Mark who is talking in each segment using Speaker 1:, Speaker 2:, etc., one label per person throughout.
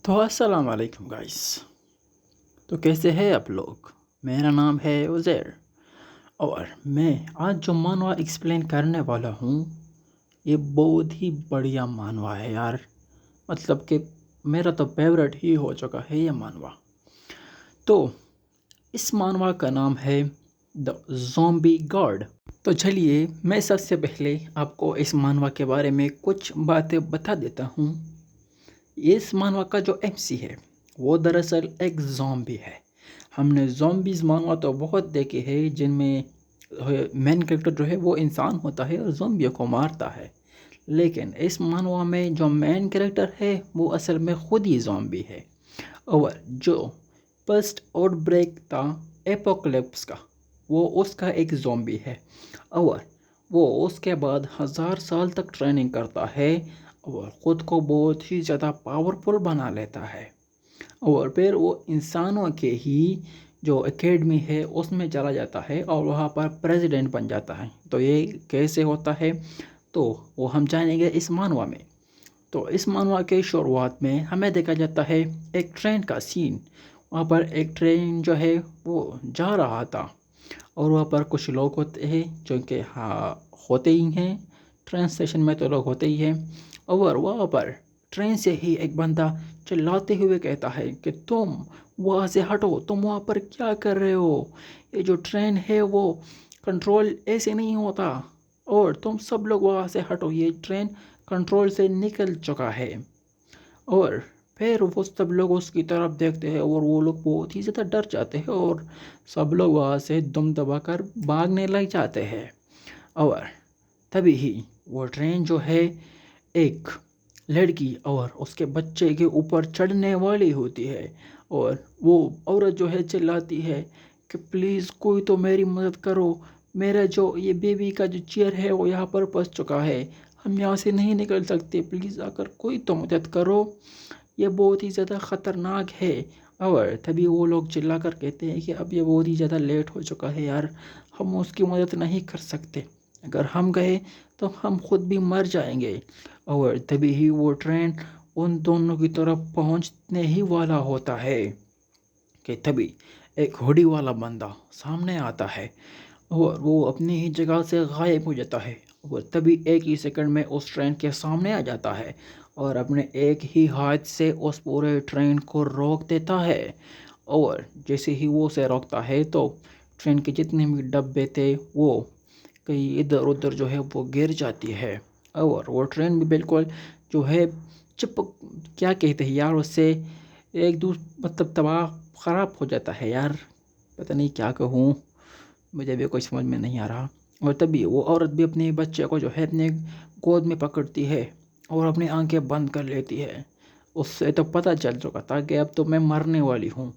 Speaker 1: تو السلام علیکم گائس. تو کیسے ہیں آپ لوگ؟ میرا نام ہے عزیر اور میں آج جو مانوا ایکسپلین کرنے والا ہوں یہ بہت ہی بڑھیا مانوا ہے یار. مطلب کہ میرا تو فیوریٹ ہی ہو چکا ہے یہ مانوا. تو اس مانوا کا نام ہے دا زومبی گاڈ. تو چلیے میں سب سے پہلے آپ کو اس مانوا کے بارے میں کچھ باتیں بتا دیتا ہوں. اس مانوا کا جو ایم سی ہے وہ دراصل ایک زومبی ہے. ہم نے زومبیز مانوا تو بہت دیکھے ہیں جن میں مین کریکٹر جو ہے وہ انسان ہوتا ہے اور زومبیوں کو مارتا ہے، لیکن اس مانوا میں جو مین کریکٹر ہے وہ اصل میں خود ہی زومبی ہے. اور جو فرسٹ آؤٹ بریک تھا ایپوکلپس کا وہ اس کا ایک زومبی ہے، اور وہ اس کے بعد 1000 سال تک ٹریننگ کرتا ہے اور خود کو بہت ہی زیادہ پاورفل بنا لیتا ہے، اور پھر وہ انسانوں کے ہی جو اکیڈمی ہے اس میں چلا جاتا ہے اور وہاں پر پریزیڈنٹ بن جاتا ہے. تو یہ کیسے ہوتا ہے تو وہ ہم جانیں گے اس مانوا میں. تو اس مانوا کے شروعات میں ہمیں دیکھا جاتا ہے ایک ٹرین کا سین. وہاں پر ایک ٹرین جو ہے وہ جا رہا تھا اور وہاں پر کچھ لوگ ہوتے ہیں جو کہ ہوتے ہی ہیں. ٹرین اسٹیشن میں تو لوگ ہوتے ہی ہیں، اور وہاں پر ٹرین سے ہی ایک بندہ چلاتے ہوئے کہتا ہے کہ تم وہاں سے ہٹو، تم وہاں پر کیا کر رہے ہو؟ یہ جو ٹرین ہے وہ کنٹرول ایسے نہیں ہوتا، اور تم سب لوگ وہاں سے ہٹو، یہ ٹرین کنٹرول سے نکل چکا ہے. اور پھر وہ سب لوگ اس کی طرف دیکھتے ہیں اور وہ لوگ بہت ہی زیادہ ڈر جاتے ہیں اور سب لوگ وہاں سے دم دبا کر بھاگنے لگ جاتے ہیں. اور تبھی ہی وہ ٹرین جو ہے ایک لڑکی اور اس کے بچے کے اوپر چڑھنے والی ہوتی ہے، اور وہ عورت جو ہے چلاتی ہے کہ پلیز کوئی تو میری مدد کرو، میرا جو یہ بیبی کا جو چیئر ہے وہ یہاں پر پھنس چکا ہے، ہم یہاں سے نہیں نکل سکتے، پلیز آ کر کوئی تو مدد کرو، یہ بہت ہی زیادہ خطرناک ہے. اور تبھی وہ لوگ چلا کر کہتے ہیں کہ اب یہ بہت ہی زیادہ لیٹ ہو چکا ہے یار، ہم اس کی مدد نہیں کر سکتے، اگر ہم گئے تو ہم خود بھی مر جائیں گے. اور تبھی ہی وہ ٹرین ان دونوں کی طرف پہنچنے ہی والا ہوتا ہے کہ تبھی ایک ہوڈی والا بندہ سامنے آتا ہے اور وہ اپنی ہی جگہ سے غائب ہو جاتا ہے. اور تبھی ایک ہی سیکنڈ میں اس ٹرین کے سامنے آ جاتا ہے اور اپنے ایک ہی ہاتھ سے اس پورے ٹرین کو روک دیتا ہے. اور جیسے ہی وہ اسے روکتا ہے تو ٹرین کے جتنے بھی ڈبے تھے وہ کہیں ادھر ادھر جو ہے وہ گر جاتی ہے، اور وہ ٹرین بھی بالکل جو ہے کیا کہتے ہیں یار، اس سے ایک مطلب تباہ خراب ہو جاتا ہے یار، پتہ نہیں کیا کہوں، مجھے بھی کوئی سمجھ میں نہیں آ رہا. اور تبھی وہ عورت بھی اپنے بچے کو جو ہے اپنے گود میں پکڑتی ہے اور اپنی آنکھیں بند کر لیتی ہے. اس سے تو پتہ چل چکا تھا کہ اب تو میں مرنے والی ہوں،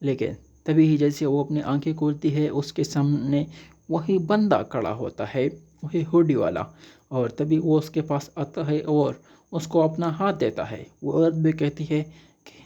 Speaker 1: لیکن تبھی ہی جیسے وہ اپنی آنکھیں کھولتی ہے اس کے سامنے وہی بندہ کھڑا ہوتا ہے، وہی ہوڈی والا، اور تبھی وہ اس کے پاس آتا ہے اور اس کو اپنا ہاتھ دیتا ہے. وہ عورت بھی کہتی ہے کہ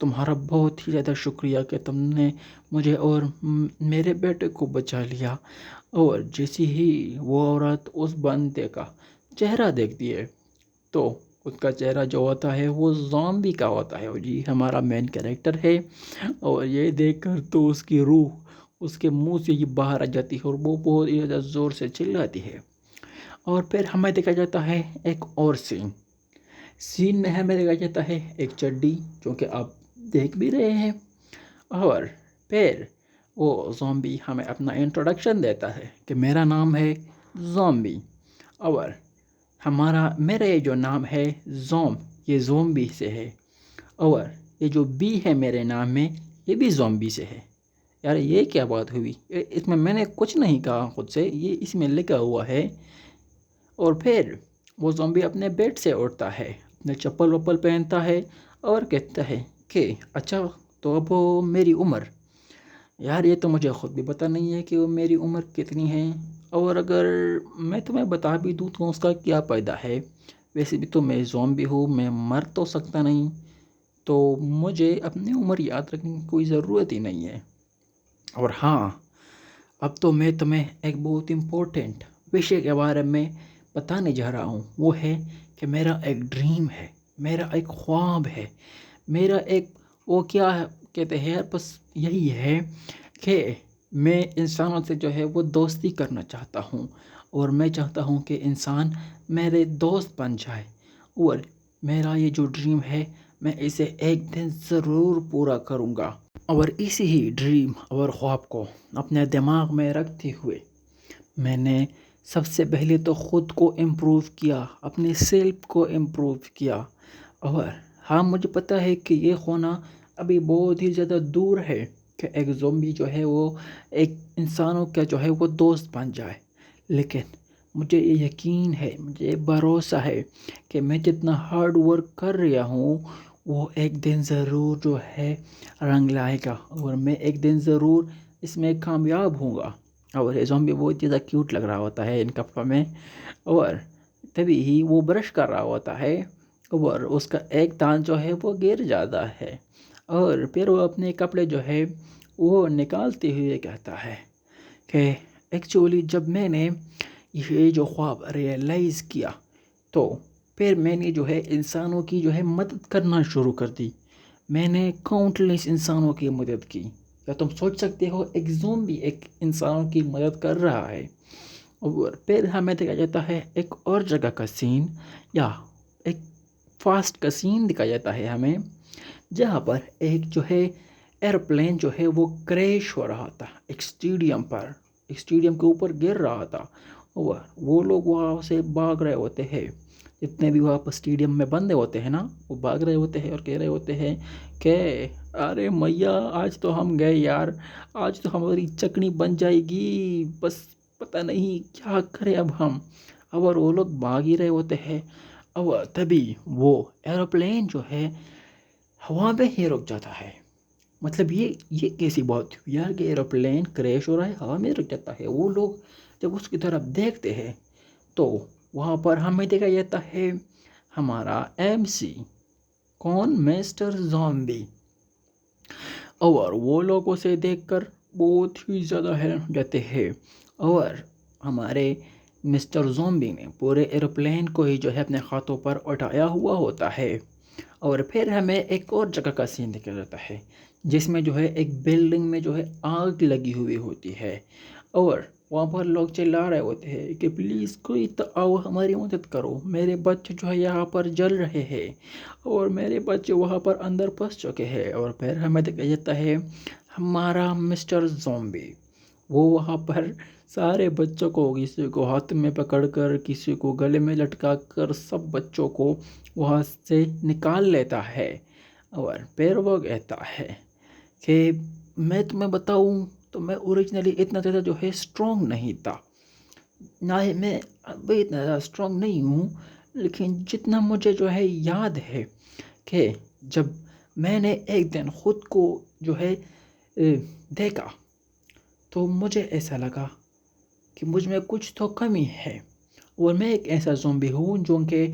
Speaker 1: تمہارا بہت ہی زیادہ شکریہ کہ تم نے مجھے اور میرے بیٹے کو بچا لیا. اور جیسی ہی وہ عورت اس بندے کا چہرہ دیکھتی ہے تو اس کا چہرہ جو ہوتا ہے وہ زومبی کا ہوتا ہے، اور جی ہمارا مین کریکٹر ہے. اور یہ دیکھ کر تو اس کی روح اس کے منہ سے ہی باہر آ جاتی ہے اور وہ بہت ہی زیادہ زور سے چلاتی ہے. اور پھر ہمیں دیکھا جاتا ہے ایک اور سین میں ہمیں دیکھا جاتا ہے ایک چڈی جو کہ آپ دیکھ بھی رہے ہیں، اور پھر وہ زومبی ہمیں اپنا انٹروڈکشن دیتا ہے کہ میرا نام ہے زومبی، اور میرا یہ جو نام ہے یہ زومبی سے ہے، اور یہ جو بی ہے میرے نام میں یہ بھی زومبی سے ہے. یار یہ کیا بات ہوئی، اس میں نے کچھ نہیں کہا خود سے، یہ اس میں لکھا ہوا ہے. اور پھر وہ زومبی اپنے بیڈ سے اٹھتا ہے، اپنے چپل وپل پہنتا ہے اور کہتا ہے کہ اچھا تو اب میری عمر، یار یہ تو مجھے خود بھی پتہ نہیں ہے کہ وہ میری عمر کتنی ہے، اور اگر میں تمہیں بتا بھی دوں تو اس کا کیا فائدہ ہے، ویسے بھی تو میں زومبی ہوں، میں مر تو سکتا نہیں، تو مجھے اپنی عمر یاد رکھنے کی کوئی ضرورت ہی نہیں ہے. اور ہاں اب تو میں تمہیں ایک بہت امپورٹنٹ وشے کے بارے میں بتانے جا رہا ہوں، وہ ہے کہ میرا ایک ڈریم ہے، میرا ایک خواب ہے، میرا ایک وہ کیا کہتے ہیں بس یہی ہے کہ میں انسانوں سے جو ہے وہ دوستی کرنا چاہتا ہوں، اور میں چاہتا ہوں کہ انسان میرے دوست بن جائے، اور میرا یہ جو ڈریم ہے میں اسے ایک دن ضرور پورا کروں گا۔ اور اسی ہی ڈریم اور خواب کو اپنے دماغ میں رکھتے ہوئے میں نے سب سے پہلے تو خود کو امپروو کیا، اپنے سیلف کو امپروو کیا، اور ہاں مجھے پتہ ہے کہ یہ ہونا ابھی بہت ہی زیادہ دور ہے کہ ایک زومبی جو ہے وہ ایک انسانوں کا جو ہے وہ دوست بن جائے، لیکن مجھے یہ یقین ہے، مجھے یہ بھروسہ ہے کہ میں جتنا ہارڈ ورک کر رہا ہوں وہ ایک دن ضرور جو ہے رنگ لائے گا، اور میں ایک دن ضرور اس میں کامیاب ہوں گا۔ اور یہ زومبی بہت زیادہ کیوٹ لگ رہا ہوتا ہے ان کپڑوں میں، اور تبھی ہی وہ برش کر رہا ہوتا ہے اور اس کا ایک دانت جو ہے وہ گر جاتا ہے، اور پھر وہ اپنے کپڑے جو ہے وہ نکالتے ہوئے کہتا ہے کہ ایکچولی جب میں نے یہ جو خواب ریئلائز کیا تو پھر میں نے جو ہے انسانوں کی جو ہے مدد کرنا شروع کر دی، میں نے کاؤنٹلیس انسانوں کی مدد کی۔ یا تم سوچ سکتے ہو ایک زومبی ایک انسانوں کی مدد کر رہا ہے، اور پھر ہمیں دکھایا جاتا ہے ایک اور جگہ کا سین، یا ایک فاسٹ کا سین دکھایا جاتا ہے ہمیں، جہاں پر ایک جو ہے ایئرپلین جو ہے وہ کریش ہو رہا تھا ایک اسٹیڈیم پر، ایک اسٹیڈیم کے اوپر گر رہا تھا، اور وہ لوگ وہاں سے بھاگ رہے ہوتے ہیں، جتنے بھی وہاں پر اسٹیڈیم میں بندے ہوتے ہیں نا وہ بھاگ رہے ہوتے ہیں اور کہہ رہے ہوتے ہیں کہ ارے میاں آج تو ہم گئے یار، آج تو ہماری چکنی بن جائے گی، بس پتہ نہیں کیا کریں اب ہم، اور وہ لوگ بھاگ ہی رہے ہوتے ہیں، اور تبھی وہ ایروپلین جو ہے ہوا میں ہی رک جاتا ہے۔ مطلب یہ کیسی بات ہوئی یار کہ ایروپلین کریش ہو رہا ہے ہوا میں رک جاتا ہے؟ وہ لوگ جب اس کی طرف دیکھتے ہیں تو وہاں پر ہمیں دیکھا جاتا ہے ہمارا ایم سی، کون؟ مسٹر زومبی، اور وہ لوگ اسے دیکھ کر بہت ہی زیادہ حیران ہو جاتے ہیں، اور ہمارے مسٹر زومبی نے پورے ایروپلین کو ہی جو ہے اپنے ہاتھوں پر اٹھایا ہوا ہوتا ہے۔ اور پھر ہمیں ایک اور جگہ کا سین دکھا جاتا ہے جس میں جو ہے ایک بلڈنگ میں جو ہے آگ لگی ہوئی ہوتی ہے، اور وہاں پر لوگ چلا رہے ہوتے ہیں کہ پلیز کوئی تو آؤ ہماری مدد کرو، میرے بچے جو ہے یہاں پر جل رہے ہیں، اور میرے بچے وہاں پر اندر پھنس چکے ہیں۔ اور پھر ہمیں دیکھا جاتا ہے ہمارا مسٹر زومبی، وہ وہاں پر سارے بچوں کو کسی کو ہاتھ میں پکڑ کر، کسی کو گلے میں لٹکا کر، سب بچوں کو وہاں سے نکال لیتا ہے، اور پھر وہ کہتا ہے کہ میں تمہیں بتاؤں تو میں اوریجنلی اتنا زیادہ جو ہے اسٹرانگ نہیں تھا، نہ ہی میں ابھی اتنا زیادہ اسٹرانگ نہیں ہوں، لیکن جتنا مجھے جو ہے یاد ہے کہ جب میں نے ایک دن خود کو جو ہے دیکھا تو مجھے ایسا لگا کہ مجھ میں کچھ تو کمی ہے، اور میں ایک ایسا زومبی ہوں جو کہ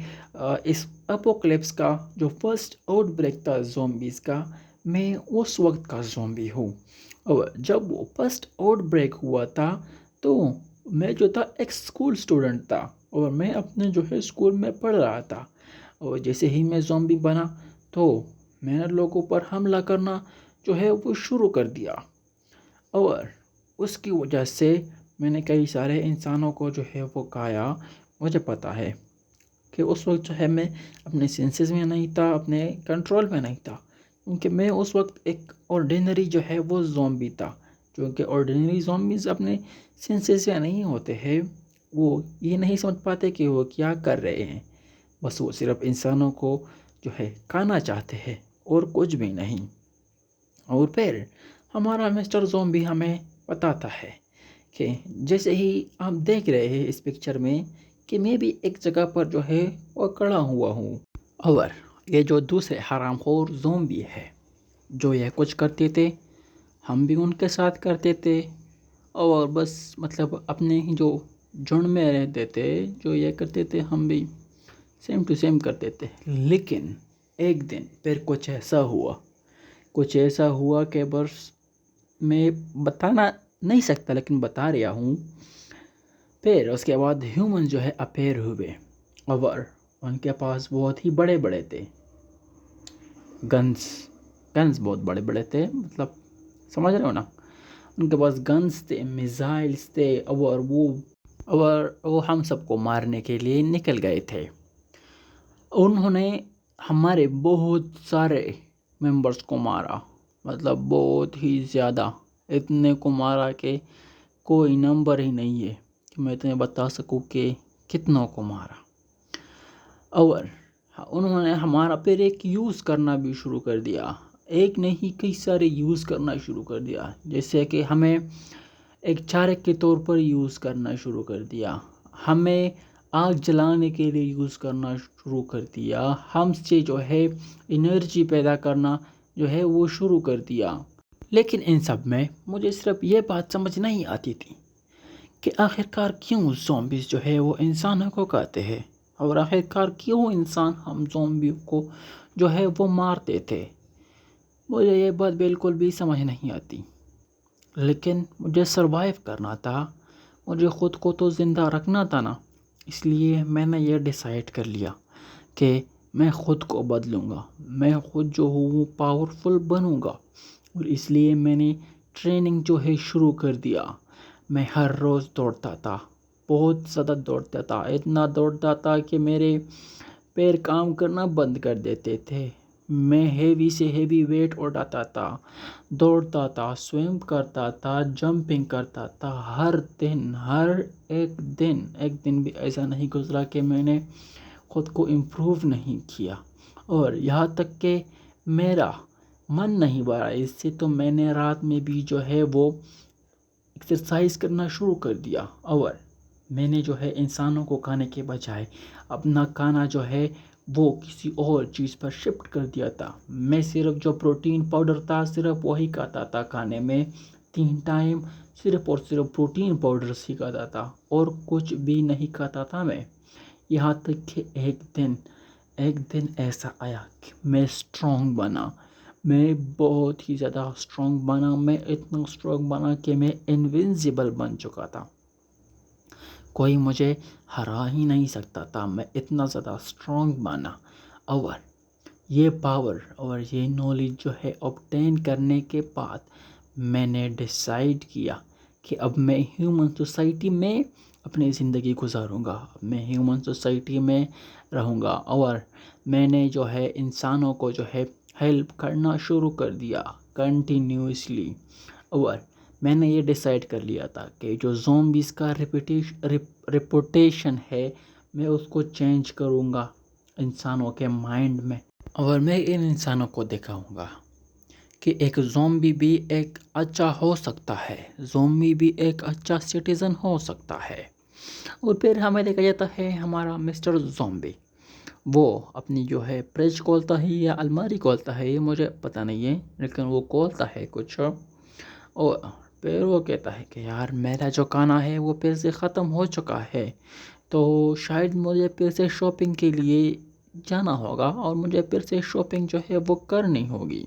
Speaker 1: اس اپوکلپس کا جو فرسٹ آؤٹ بریک تھا زومبیز کا، میں اس وقت کا زومبی ہوں، اور جب وہ فرسٹ آؤٹ بریک ہوا تھا تو میں جو تھا ایک اسکول اسٹوڈنٹ تھا، اور میں اپنے جو ہے اسکول میں پڑھ رہا تھا، اور جیسے ہی میں زومبی بنا تو میں نے لوگوں پر حملہ کرنا جو ہے وہ شروع کر دیا، اور اس کی وجہ سے میں نے کئی سارے انسانوں کو جو ہے وہ کھایا۔ مجھے پتہ ہے کہ اس وقت جو ہے میں اپنے سینسز میں نہیں تھا، اپنے کنٹرول میں نہیں تھا، کیونکہ میں اس وقت ایک آرڈینری جو ہے وہ زومبی تھا، کیونکہ آرڈینری زومبیز اپنے سینسز میں نہیں ہوتے ہیں، وہ یہ نہیں سمجھ پاتے کہ وہ کیا کر رہے ہیں، بس وہ صرف انسانوں کو جو ہے کھانا چاہتے ہیں اور کچھ بھی نہیں۔ اور پھر ہمارا مسٹر زومبی ہمیں بتاتا ہے کہ جیسے ہی آپ دیکھ رہے ہیں اس پکچر میں کہ میں بھی ایک جگہ پر جو ہے وہ کھڑا ہوا ہوں، اور یہ جو دوسرے حرام خور زومبی ہے جو یہ کچھ کرتے تھے ہم بھی ان کے ساتھ کرتے تھے، اور بس مطلب اپنے ہی جو جھنڈ میں رہتے تھے جو یہ کرتے تھے ہم بھی سیم ٹو سیم کرتے تھے، لیکن ایک دن پھر کچھ ایسا ہوا کہ بس میں بتانا نہیں سکتا لیکن بتا رہا ہوں۔ پھر اس کے بعد ہیومن جو ہے اپیئر ہوئے، اور ان کے پاس بہت ہی بڑے بڑے تھے، گنز گنز بہت بڑے بڑے تھے، مطلب سمجھ رہے ہو نا، ان کے پاس گنز تھے، میزائلز تھے، اور وہ ہم سب کو مارنے کے لیے نکل گئے تھے۔ انہوں نے ہمارے بہت سارے ممبرس کو مارا، مطلب بہت ہی زیادہ، اتنے کو مارا کہ کوئی نمبر ہی نہیں ہے کہ میں تمہیں بتا سکوں کہ کتنوں کو مارا۔ اور انہوں نے ہمارا پھر ایک یوز کرنا بھی شروع کر دیا، ایک نہیں کئی سارے یوز کرنا شروع کر دیا، جیسے کہ ہمیں ایک چارے کے طور پر یوز کرنا شروع کر دیا، ہمیں آگ جلانے کے لیے یوز کرنا شروع کر دیا، ہم سے جو ہے انرجی پیدا کرنا جو ہے وہ شروع کر دیا۔ لیکن ان سب میں مجھے صرف یہ بات سمجھ نہیں آتی تھی کہ آخرکار کیوں زومبیز جو ہے وہ انسانوں کو کھاتے ہیں، اور آخرکار کیوں انسان ہم زومبی کو جو ہے وہ مارتے تھے۔ مجھے یہ بات بالکل بھی سمجھ نہیں آتی، لیکن مجھے سروائیو کرنا تھا، مجھے خود کو تو زندہ رکھنا تھا نا، اس لیے میں نے یہ ڈیسائیڈ کر لیا کہ میں خود کو بدلوں گا، میں خود جو ہوں پاورفل بنوں گا، اور اس لیے میں نے ٹریننگ جو ہے شروع کر دیا۔ میں ہر روز دوڑتا تھا، بہت زیادہ دوڑتا تھا، اتنا دوڑتا تھا کہ میرے پیر کام کرنا بند کر دیتے تھے۔ میں ہیوی سے ہیوی ویٹ اٹھاتا تھا، دوڑتا تھا، سوئم کرتا تھا، جمپنگ کرتا تھا، ہر ایک دن بھی ایسا نہیں گزرا کہ میں نے خود کو امپروو نہیں کیا۔ اور یہاں تک کہ میرا من نہیں بھرا اس سے، تو میں نے رات میں بھی جو ہے وہ ایکسرسائز کرنا شروع کر دیا، اور میں نے جو ہے انسانوں کو کھانے کے بجائے اپنا کھانا جو ہے وہ کسی اور چیز پر شفٹ کر دیا تھا۔ میں صرف جو پروٹین پاؤڈر تھا صرف وہی کھاتا تھا، کھانے میں 3 ٹائم صرف اور صرف پروٹین پاؤڈر ہی کھاتا تھا، اور کچھ بھی نہیں کھاتا تھا میں۔ یہاں تک کہ ایک دن ایسا آیا کہ میں اسٹرانگ بنا، میں بہت ہی زیادہ اسٹرانگ بنا، میں اتنا اسٹرانگ بنا کہ میں انوینسیبل بن چکا تھا، کوئی مجھے ہرا ہی نہیں سکتا تھا، میں اتنا زیادہ اسٹرانگ بنا۔ اور یہ پاور اور یہ نالج جو ہے obtain کرنے کے بعد میں نے ڈیسائیڈ کیا کہ اب میں ہیومن سوسائٹی میں اپنی زندگی گزاروں گا، اب میں ہیومن سوسائٹی میں رہوں گا، اور میں نے جو ہے انسانوں کو جو ہے ہیلپ کرنا شروع کر دیا کنٹینیوسلی۔ اور میں نے یہ ڈیسائیڈ کر لیا تھا کہ جو زومبیز کا ریپوٹیشن ہے میں اس کو چینج کروں گا انسانوں کے مائنڈ میں، اور میں ان انسانوں کو دکھاؤں گا کہ ایک زومبی بھی ایک اچھا ہو سکتا ہے، زومبی بھی ایک اچھا سٹیزن ہو سکتا ہے۔ اور پھر ہمیں دیکھا جاتا ہے ہمارا مسٹر زومبی، وہ اپنی جو ہے فریج کھولتا ہے یا الماری کھولتا ہے، یہ مجھے پتہ نہیں ہے، لیکن وہ کھولتا ہے کچھ، اور پھر وہ کہتا ہے کہ یار میرا جو کھانا ہے وہ پھر سے ختم ہو چکا ہے، تو شاید مجھے پھر سے شاپنگ کے لیے جانا ہوگا، اور مجھے پھر سے شاپنگ جو ہے وہ کرنی ہوگی۔